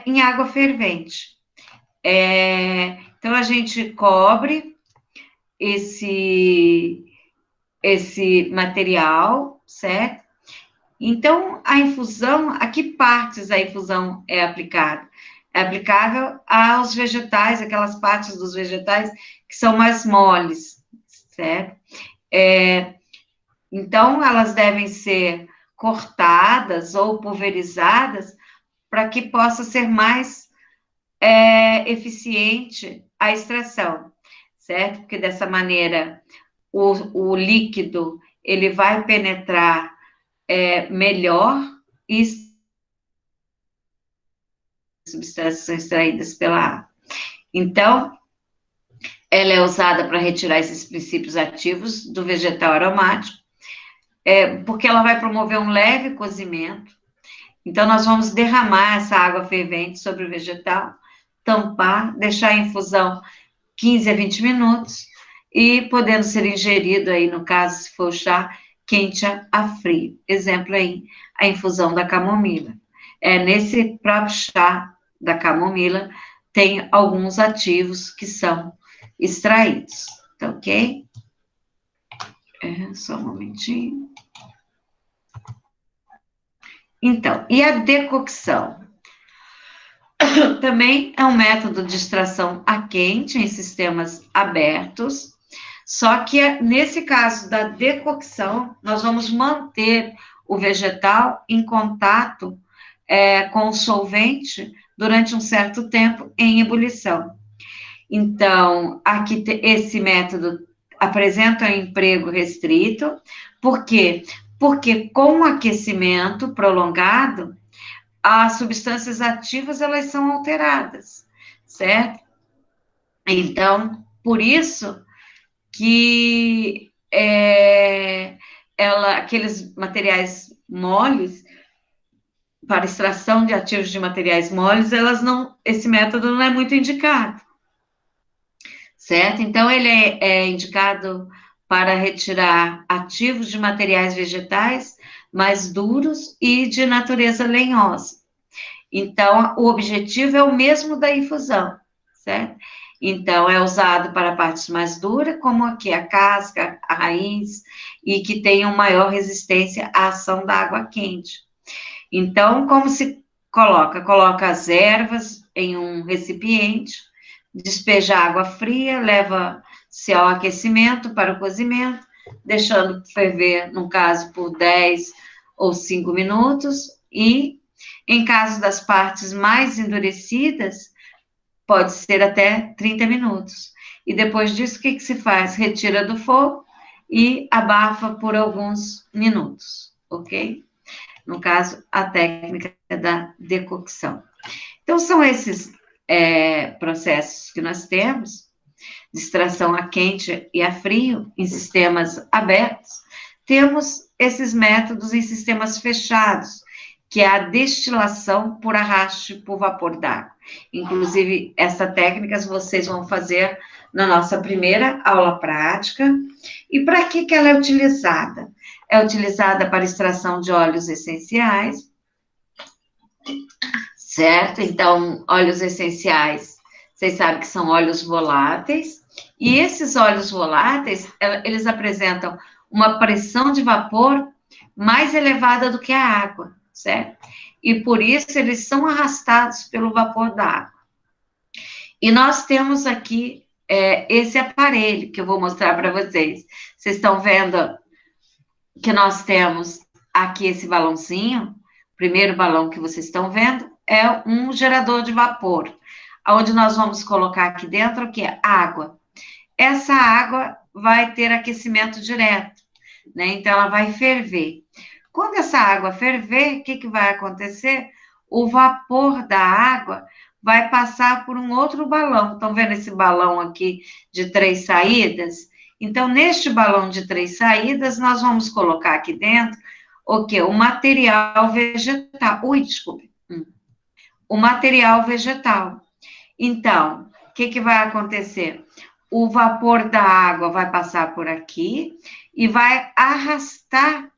em água fervente. Então, a gente cobre esse material, certo? Então, a infusão, a que partes a infusão é aplicada? É aplicável aos vegetais, aquelas partes dos vegetais que são mais moles, certo? Então, elas devem ser cortadas ou pulverizadas para que possa ser mais eficiente a extração, certo? Porque dessa maneira o líquido ele vai penetrar melhor e substâncias são extraídas pela água. Então, ela é usada para retirar esses princípios ativos do vegetal aromático, porque ela vai promover um leve cozimento. Então, nós vamos derramar essa água fervente sobre o vegetal, tampar, deixar em infusão 15 a 20 minutos e podendo ser ingerido aí, no caso, se for chá, quente a frio. Exemplo aí, a infusão da camomila. Nesse próprio chá da camomila, tem alguns ativos que são extraídos, tá ok? Só um momentinho. Então, e a decocção? Também é um método de extração a quente em sistemas abertos, só que nesse caso da decocção, nós vamos manter o vegetal em contato com o solvente durante um certo tempo em ebulição. Então, aqui esse método apresenta um emprego restrito, por quê? Porque com o aquecimento prolongado, as substâncias ativas, elas são alteradas, certo? Então, por isso que aqueles materiais moles, para extração de ativos de materiais moles, esse método não é muito indicado, certo? Então, ele é indicado para retirar ativos de materiais vegetais mais duros e de natureza lenhosa. Então, o objetivo é o mesmo da infusão, certo? Então, é usado para partes mais duras, como aqui a casca, a raiz, e que tenham maior resistência à ação da água quente. Então, como se coloca? Coloca as ervas em um recipiente, despeja água fria, leva-se ao aquecimento para o cozimento, deixando ferver, no caso, por 10 ou 5 minutos, e em caso das partes mais endurecidas, pode ser até 30 minutos. E depois disso, o que se faz? Retira do fogo e abafa por alguns minutos, ok? No caso, a técnica da decocção. Então, são esses processos que nós temos, de extração a quente e a frio, em sistemas abertos. Temos esses métodos em sistemas fechados, que é a destilação por arraste por vapor d'água. Inclusive, essa técnica vocês vão fazer na nossa primeira aula prática. E para que ela é utilizada? É utilizada para extração de óleos essenciais, certo? Então, óleos essenciais, vocês sabem que são óleos voláteis, e esses óleos voláteis, eles apresentam uma pressão de vapor mais elevada do que a água, certo? E por isso eles são arrastados pelo vapor da água. E nós temos aqui esse aparelho que eu vou mostrar para vocês. Vocês estão vendo que nós temos aqui esse balãozinho, o primeiro balão que vocês estão vendo é um gerador de vapor, onde nós vamos colocar aqui dentro o que é água. Essa água vai ter aquecimento direto, né? Então ela vai ferver. Quando essa água ferver, o que vai acontecer? o vapor da água vai passar por um outro balão. Estão vendo esse balão aqui de 3 saídas? Então, neste balão de 3 saídas, nós vamos colocar aqui dentro o quê? O material vegetal. Ui, desculpe. O material vegetal. Então, o que vai acontecer? O vapor da água vai passar por aqui e vai arrastar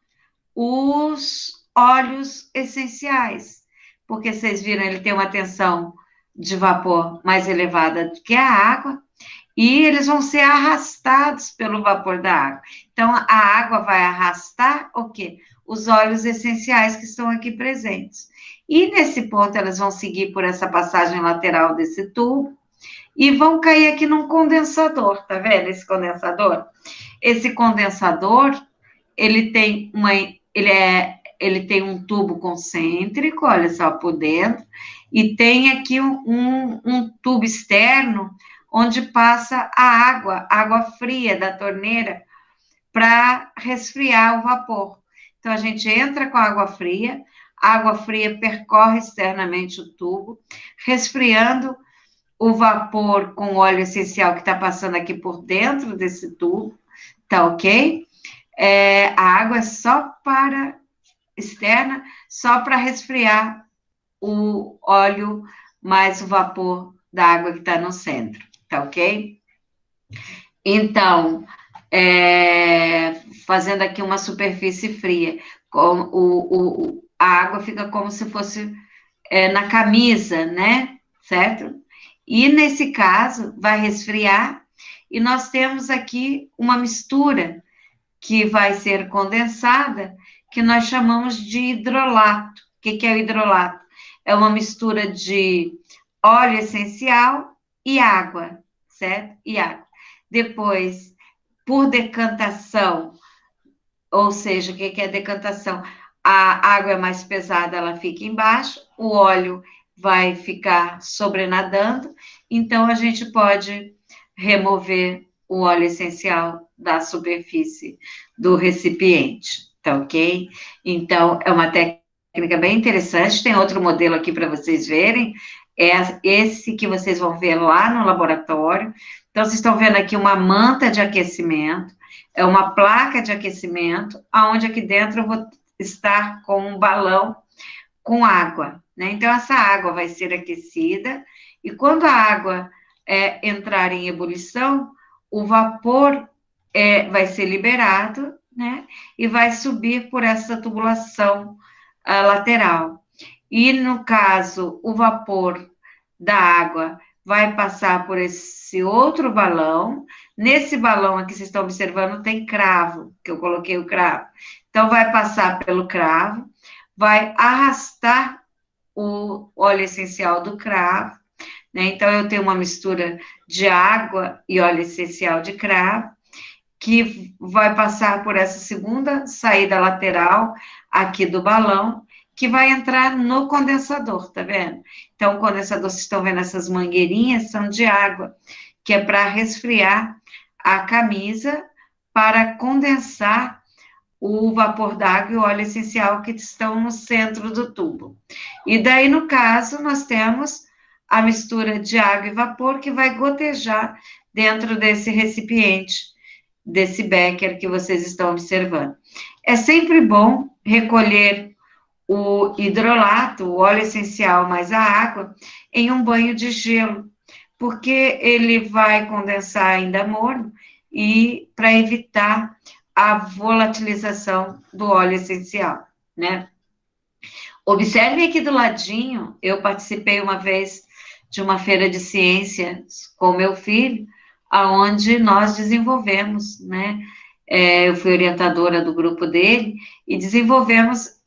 os óleos essenciais, porque vocês viram, ele tem uma tensão de vapor mais elevada do que a água, e eles vão ser arrastados pelo vapor da água. Então, a água vai arrastar o quê? Os óleos essenciais que estão aqui presentes. E nesse ponto, elas vão seguir por essa passagem lateral desse tubo e vão cair aqui num condensador, tá vendo esse condensador? Esse condensador, ele tem ele tem um tubo concêntrico, olha só, por dentro, e tem aqui um tubo externo, onde passa a água fria da torneira, para resfriar o vapor. Então, a gente entra com a água fria percorre externamente o tubo, resfriando o vapor com óleo essencial que está passando aqui por dentro desse tubo, tá ok? A água é só para externa, só para resfriar o óleo mais o vapor da água que está no centro, tá ok? Então, fazendo aqui uma superfície fria, a água fica como se fosse na camisa, né? Certo? E nesse caso, vai resfriar, e nós temos aqui uma mistura que vai ser condensada, que nós chamamos de hidrolato. O que é o hidrolato? É uma mistura de óleo essencial e água, certo? E água. Depois, por decantação, ou seja, o que é decantação? A água é mais pesada, ela fica embaixo, o óleo vai ficar sobrenadando, então a gente pode remover o óleo essencial da superfície do recipiente, tá ok? Então, é uma técnica bem interessante, tem outro modelo aqui para vocês verem, é esse que vocês vão ver lá no laboratório. Então, vocês estão vendo aqui uma manta de aquecimento, é uma placa de aquecimento, aonde aqui dentro eu vou estar com um balão com água, né? Então, essa água vai ser aquecida, e quando a água entrar em ebulição, o vapor vai ser liberado, né? E vai subir por essa tubulação lateral. E, no caso, o vapor da água vai passar por esse outro balão. Nesse balão aqui, vocês estão observando, tem cravo, que eu coloquei o cravo. Então, vai passar pelo cravo, vai arrastar o óleo essencial do cravo, né? Então, eu tenho uma mistura de água e óleo essencial de cravo, que vai passar por essa segunda saída lateral aqui do balão, que vai entrar no condensador, tá vendo? Então, o condensador, vocês estão vendo essas mangueirinhas, são de água, que é para resfriar a camisa, para condensar o vapor d'água e o óleo essencial que estão no centro do tubo. E daí, no caso, nós temos a mistura de água e vapor que vai gotejar dentro desse recipiente, desse becker que vocês estão observando. É sempre bom recolher o hidrolato, o óleo essencial mais a água, em um banho de gelo, porque ele vai condensar ainda morno e para evitar a volatilização do óleo essencial, né? Observe aqui do ladinho, eu participei uma vez de uma feira de ciências com meu filho, aonde nós desenvolvemos, né? Eu fui orientadora do grupo dele e desenvolvemos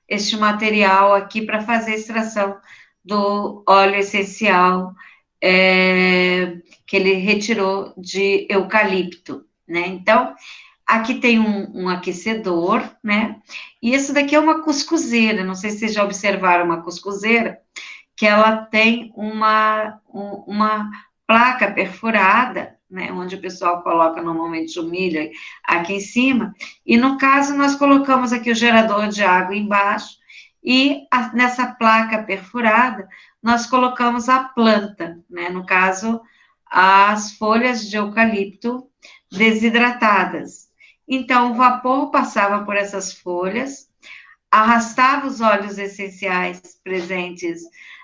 este material aqui para fazer a extração do óleo essencial que ele retirou de eucalipto, né? Então, aqui tem um aquecedor, né? E isso daqui é uma cuscuzeira, não sei se vocês já observaram uma cuscuzeira, que ela tem uma placa perfurada, né, onde o pessoal coloca normalmente o milho aqui em cima, e no caso nós colocamos aqui o gerador de água embaixo, e nessa placa perfurada, nós colocamos a planta, né? No caso, as folhas de eucalipto desidratadas. Então, o vapor passava por essas folhas, arrastava os óleos essenciais presentes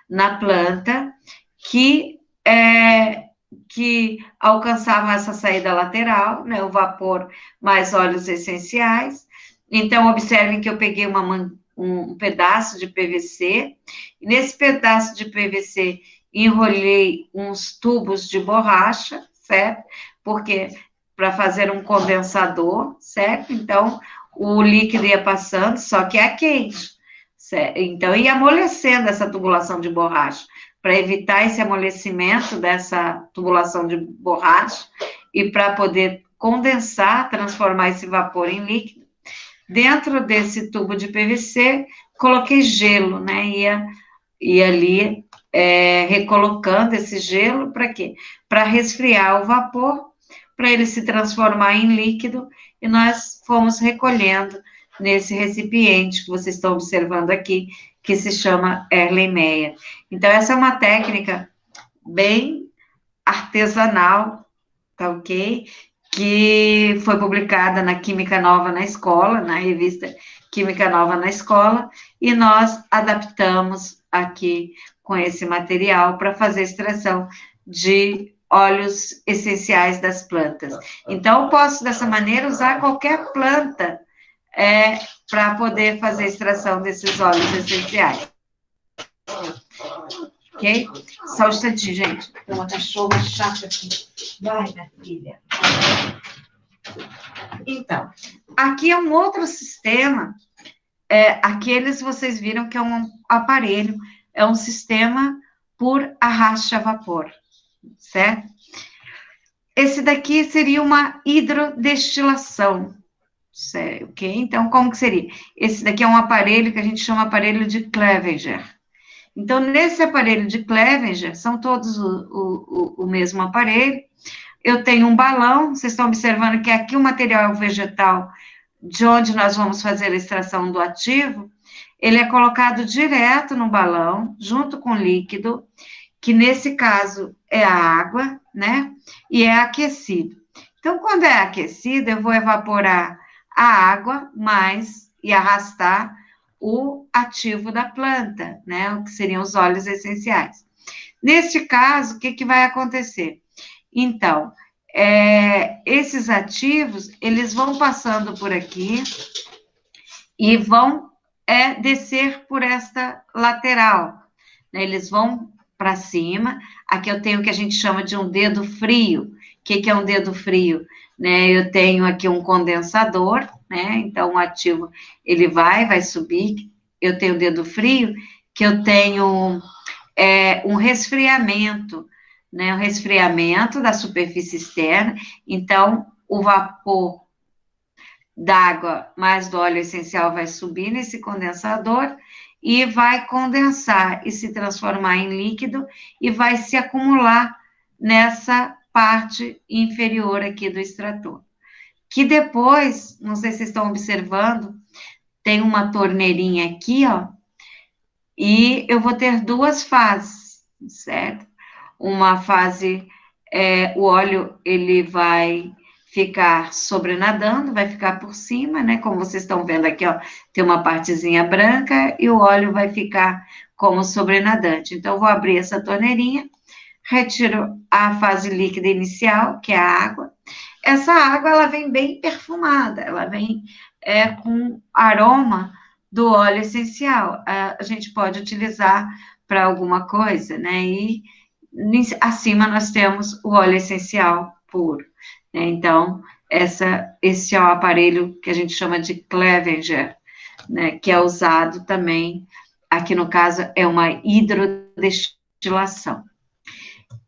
na planta, que alcançavam essa saída lateral, né, o vapor mais óleos essenciais. Então, observem que eu peguei um pedaço de PVC, e nesse pedaço de PVC enrolei uns tubos de borracha, certo? Porque para fazer um condensador, certo? Então, o líquido ia passando, só que é quente, certo? Então, ia amolecendo essa tubulação de borracha, para evitar esse amolecimento dessa tubulação de borracha e para poder condensar, transformar esse vapor em líquido. Dentro desse tubo de PVC, coloquei gelo, né? Ia ali recolocando esse gelo para quê? Para resfriar o vapor, para ele se transformar em líquido, e nós fomos recolhendo nesse recipiente que vocês estão observando aqui, que se chama Erlenmeyer. Então, essa é uma técnica bem artesanal, tá ok? Que foi publicada na Química Nova na Escola, na revista Química Nova na Escola, e nós adaptamos aqui com esse material para fazer extração de óleos essenciais das plantas. Então, eu posso, dessa maneira, usar qualquer planta para poder fazer extração desses óleos essenciais. Ok? Só um instantinho, gente. Tem uma cachorra chata aqui. Vai, minha filha. Então, aqui é um outro sistema. Aqueles vocês viram que é um aparelho, é um sistema por arraste a vapor, certo? Esse daqui seria uma hidrodestilação, certo? Ok? Então, como que seria? Esse daqui é um aparelho que a gente chama aparelho de Clevenger. Então, nesse aparelho de Clevenger, são todos o mesmo aparelho. Eu tenho um balão, vocês estão observando que aqui o material vegetal, de onde nós vamos fazer a extração do ativo, ele é colocado direto no balão, junto com o líquido, que nesse caso é a água, né? E é aquecido. Então, quando é aquecido, eu vou evaporar a água e arrastar o ativo da planta, né? O que seriam os óleos essenciais. Neste caso, o que vai acontecer? Então, esses ativos, eles vão passando por aqui e vão descer por esta lateral, né? Eles vão para cima. Aqui eu tenho o que a gente chama de um dedo frio. O que é um dedo frio? Né? Eu tenho aqui um condensador, né? Então, o ativo, ele vai subir. Eu tenho o dedo frio, que eu tenho um resfriamento, né? Um resfriamento da superfície externa. Então, o vapor d'água mais do óleo essencial vai subir nesse condensador e vai condensar e se transformar em líquido e vai se acumular nessa parte inferior aqui do extrator. Que depois, não sei se vocês estão observando, tem uma torneirinha aqui, ó, e eu vou ter duas fases, certo? Uma fase, o óleo, ele vai ficar sobrenadando, vai ficar por cima, né? Como vocês estão vendo aqui, ó, tem uma partezinha branca e o óleo vai ficar como sobrenadante. Então, eu vou abrir essa torneirinha, retiro a fase líquida inicial, que é a água. Essa água, ela vem bem perfumada, ela vem com aroma do óleo essencial. A gente pode utilizar para alguma coisa, né? E acima nós temos o óleo essencial puro, né? Então, esse é o aparelho que a gente chama de Clevenger, né? Que é usado também, aqui no caso, é uma hidrodestilação.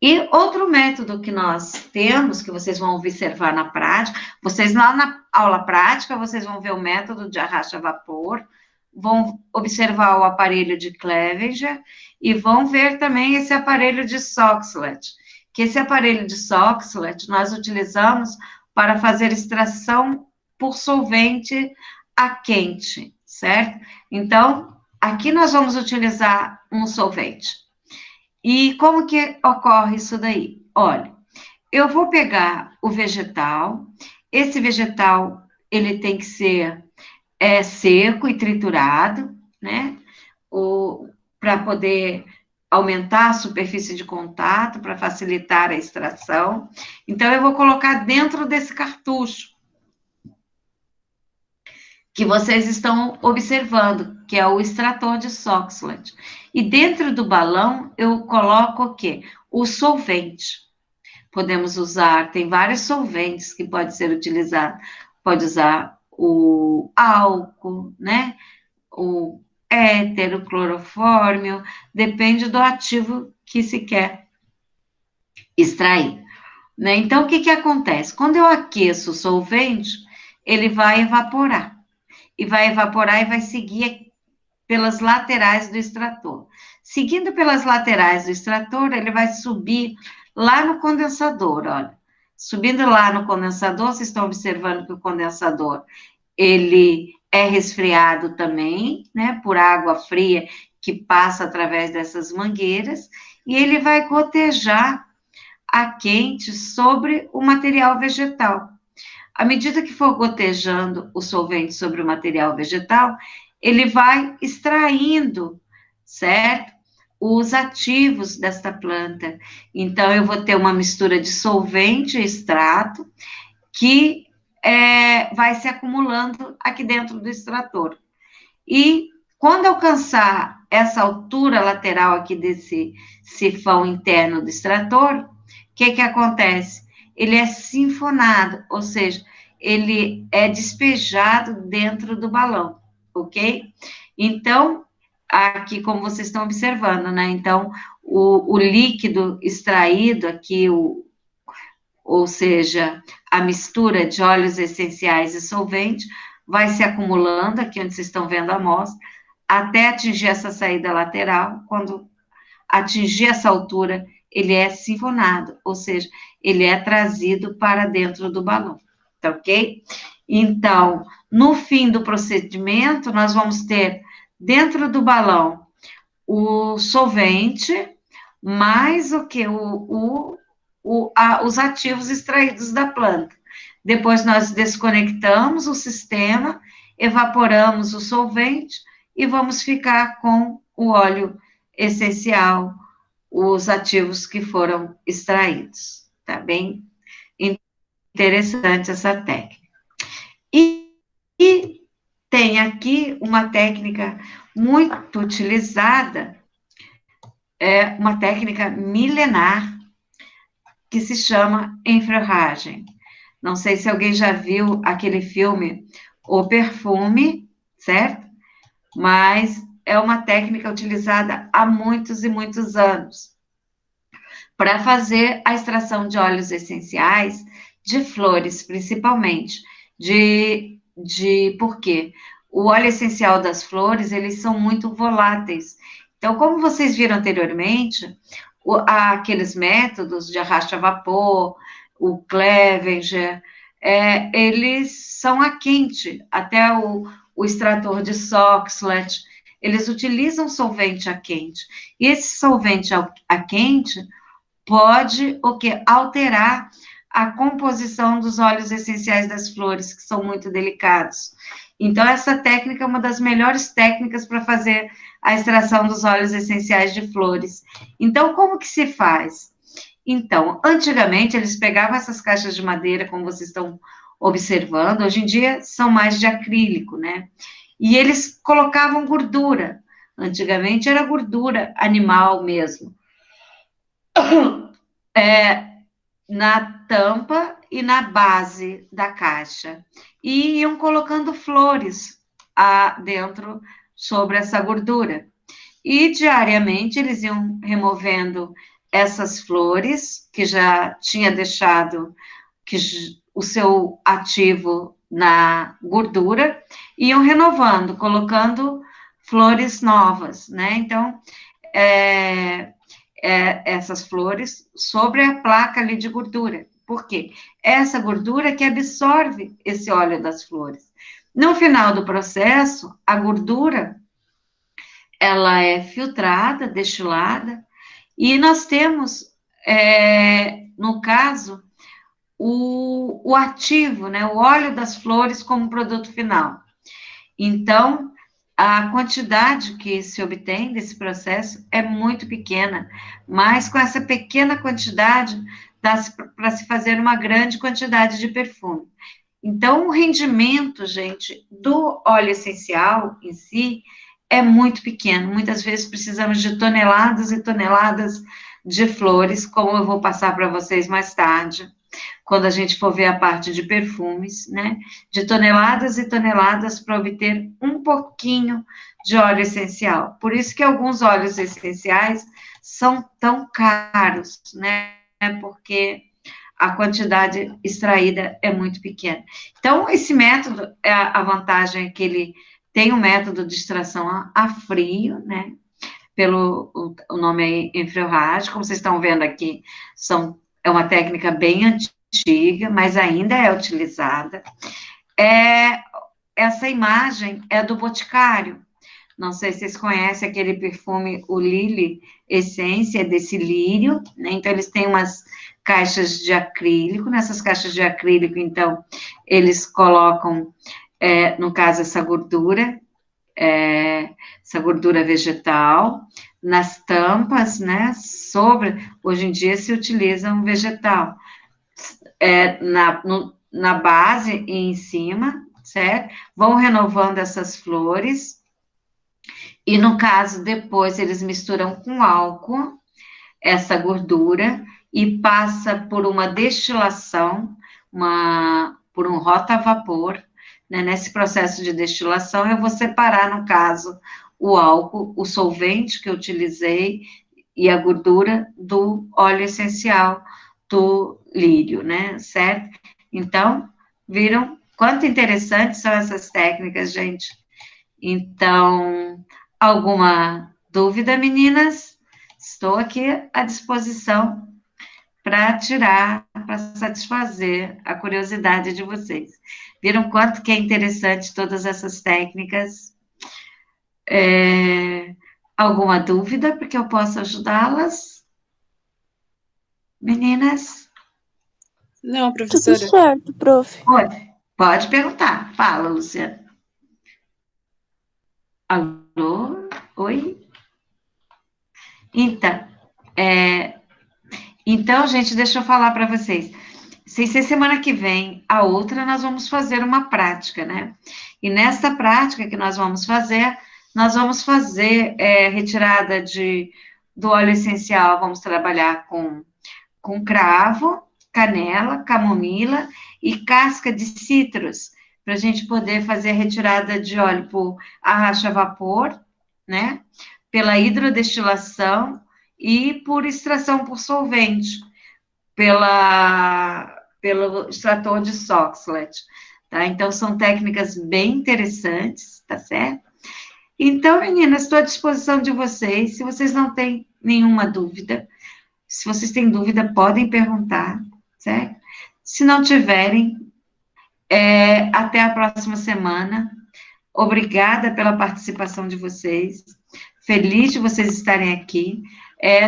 E outro método que nós temos, que vocês vão observar na prática, vocês lá na aula prática, vocês vão ver o método de arraste a vapor, vão observar o aparelho de Clevenger e vão ver também esse aparelho de Soxhlet, que esse aparelho de Soxhlet nós utilizamos para fazer extração por solvente a quente, certo? Então, aqui nós vamos utilizar um solvente. E como que ocorre isso daí? Olha, eu vou pegar o vegetal, esse vegetal, ele tem que ser seco e triturado, né? Para poder aumentar a superfície de contato, para facilitar a extração. Então, eu vou colocar dentro desse cartucho que vocês estão observando, que é o extrator de Soxhlet. E dentro do balão, eu coloco o quê? O solvente. Podemos usar, tem vários solventes que pode ser utilizado. Pode usar o álcool, né? O éter, o clorofórmio, depende do ativo que se quer extrair, né? Então, o que que acontece? Quando eu aqueço o solvente, ele vai evaporar, e vai seguir pelas laterais do extrator. Seguindo pelas laterais do extrator, ele vai subir lá no condensador, olha. Subindo lá no condensador, vocês estão observando que o condensador, ele é resfriado também, né, por água fria que passa através dessas mangueiras, e ele vai gotejar a quente sobre o material vegetal. À medida que for gotejando o solvente sobre o material vegetal, ele vai extraindo, certo? Os ativos desta planta. Então, eu vou ter uma mistura de solvente e extrato que vai se acumulando aqui dentro do extrator. E quando alcançar essa altura lateral aqui desse sifão interno do extrator, o que que acontece? Ele é sinfonado, ou seja, ele é despejado dentro do balão, ok? Então, aqui como vocês estão observando, né? Então, o líquido extraído aqui, ou seja, a mistura de óleos essenciais e solvente, vai se acumulando, aqui onde vocês estão vendo a amostra, até atingir essa saída lateral. Quando atingir essa altura, ele é sifonado, ou seja, ele é trazido para dentro do balão, tá ok? Então, no fim do procedimento, nós vamos ter dentro do balão o solvente, mais o que? Os ativos extraídos da planta. Depois nós desconectamos o sistema, evaporamos o solvente e vamos ficar com o óleo essencial, os ativos que foram extraídos. Tá bem interessante essa técnica. E tem aqui uma técnica muito utilizada, uma técnica milenar, que se chama enfrairagem. Não sei se alguém já viu aquele filme O Perfume, certo? Mas é uma técnica utilizada há muitos e muitos anos para fazer a extração de óleos essenciais de flores, principalmente. Por quê? O óleo essencial das flores, eles são muito voláteis. Então, como vocês viram anteriormente, aqueles métodos de arrasto a vapor, o Clevenger, eles são a quente, até o extrator de Soxhlet, eles utilizam solvente a quente. E esse solvente a quente pode o quê? Alterar a composição dos óleos essenciais das flores, que são muito delicados. Então, essa técnica é uma das melhores técnicas para fazer a extração dos óleos essenciais de flores. Então, como que se faz? Então, antigamente, eles pegavam essas caixas de madeira, como vocês estão observando, hoje em dia são mais de acrílico, né? E eles colocavam gordura. Antigamente era gordura animal mesmo. Na tampa e na base da caixa. E iam colocando flores dentro sobre essa gordura. E diariamente eles iam removendo essas flores que já tinha deixado o seu ativo na gordura, iam renovando, colocando flores novas, né? Então, essas flores sobre a placa ali de gordura. Por quê? Essa gordura que absorve esse óleo das flores. No final do processo, a gordura, ela é filtrada, destilada, e nós temos, no caso, o ativo, né, o óleo das flores como produto final. Então, a quantidade que se obtém desse processo é muito pequena, mas com essa pequena quantidade dá para se fazer uma grande quantidade de perfume. Então, o rendimento, gente, do óleo essencial em si é muito pequeno. Muitas vezes precisamos de toneladas e toneladas de flores, como eu vou passar para vocês mais tarde, quando a gente for ver a parte de perfumes, né? De toneladas e toneladas para obter um pouquinho de óleo essencial. Por isso que alguns óleos essenciais são tão caros, né? Porque a quantidade extraída é muito pequena. Então, esse método, a vantagem é que ele tem um método de extração a frio, né? Pelo o nome aí, enfriorragem, como vocês estão vendo aqui, é uma técnica bem antiga, mas ainda é utilizada. Essa imagem é do Boticário. Não sei se vocês conhecem aquele perfume, o Lily Essência, desse lírio, né? Então, eles têm umas caixas de acrílico. Nessas caixas de acrílico, então, eles colocam, no caso, essa gordura vegetal, nas tampas, né? Hoje em dia se utiliza um vegetal, na base e em cima, certo? Vão renovando essas flores, e no caso, depois eles misturam com álcool essa gordura e passa por uma destilação, por um rota-vapor, né? Nesse processo de destilação, eu vou separar, no caso, o álcool, o solvente que eu utilizei e a gordura do óleo essencial do lírio, né? Certo? Então, viram quanto interessantes são essas técnicas, gente? Então, alguma dúvida, meninas? Estou aqui à disposição para satisfazer a curiosidade de vocês. Viram quanto que é interessante todas essas técnicas? Alguma dúvida para que eu possa ajudá-las? Meninas? Não, Tudo professora. certo, prof. Pode perguntar. Fala, Luciana. Alô? Oi? Então, gente, deixa eu falar para vocês. Sem ser semana que vem, a outra, nós vamos fazer uma prática, né? E nessa prática que nós vamos fazer retirada do óleo essencial, vamos trabalhar com cravo, canela, camomila e casca de citros, para a gente poder fazer a retirada de óleo por arracha vapor, né? Pela hidrodestilação e por extração por solvente, pelo extrator de Soxhlet, tá? Então, são técnicas bem interessantes, tá certo? Então, meninas, estou à disposição de vocês, se vocês não têm nenhuma dúvida, se vocês têm dúvida, podem perguntar, certo? Se não tiverem, até a próxima semana. Obrigada pela participação de vocês. Feliz de vocês estarem aqui.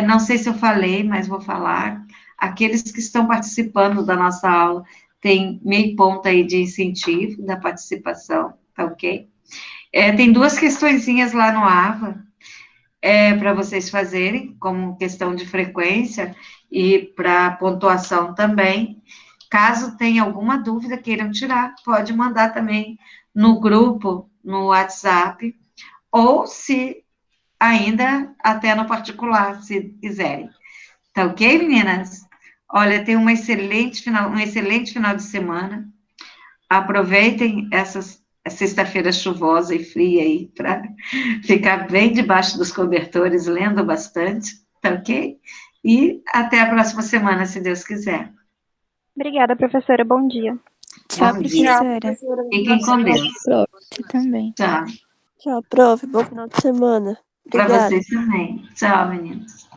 Não sei se eu falei, mas vou falar. Aqueles que estão participando da nossa aula têm meio ponto aí de incentivo da participação, tá ok? Tem duas questõezinhas lá no AVA, para vocês fazerem, como questão de frequência e para pontuação também. Caso tenha alguma dúvida, queiram tirar, pode mandar também no grupo, no WhatsApp, ou se ainda até no particular, se quiserem. Tá ok, meninas? Olha, tem um excelente final de semana. Aproveitem essa sexta-feira chuvosa e fria aí, para ficar bem debaixo dos cobertores, lendo bastante, tá ok? E até a próxima semana, se Deus quiser. Obrigada, professora. Bom dia. Tchau, Bom dia. professora. Fiquem com Deus. Você também. Tchau. Tchau, prof. Bom final de semana. Para Obrigada. vocês também. Tchau, meninos.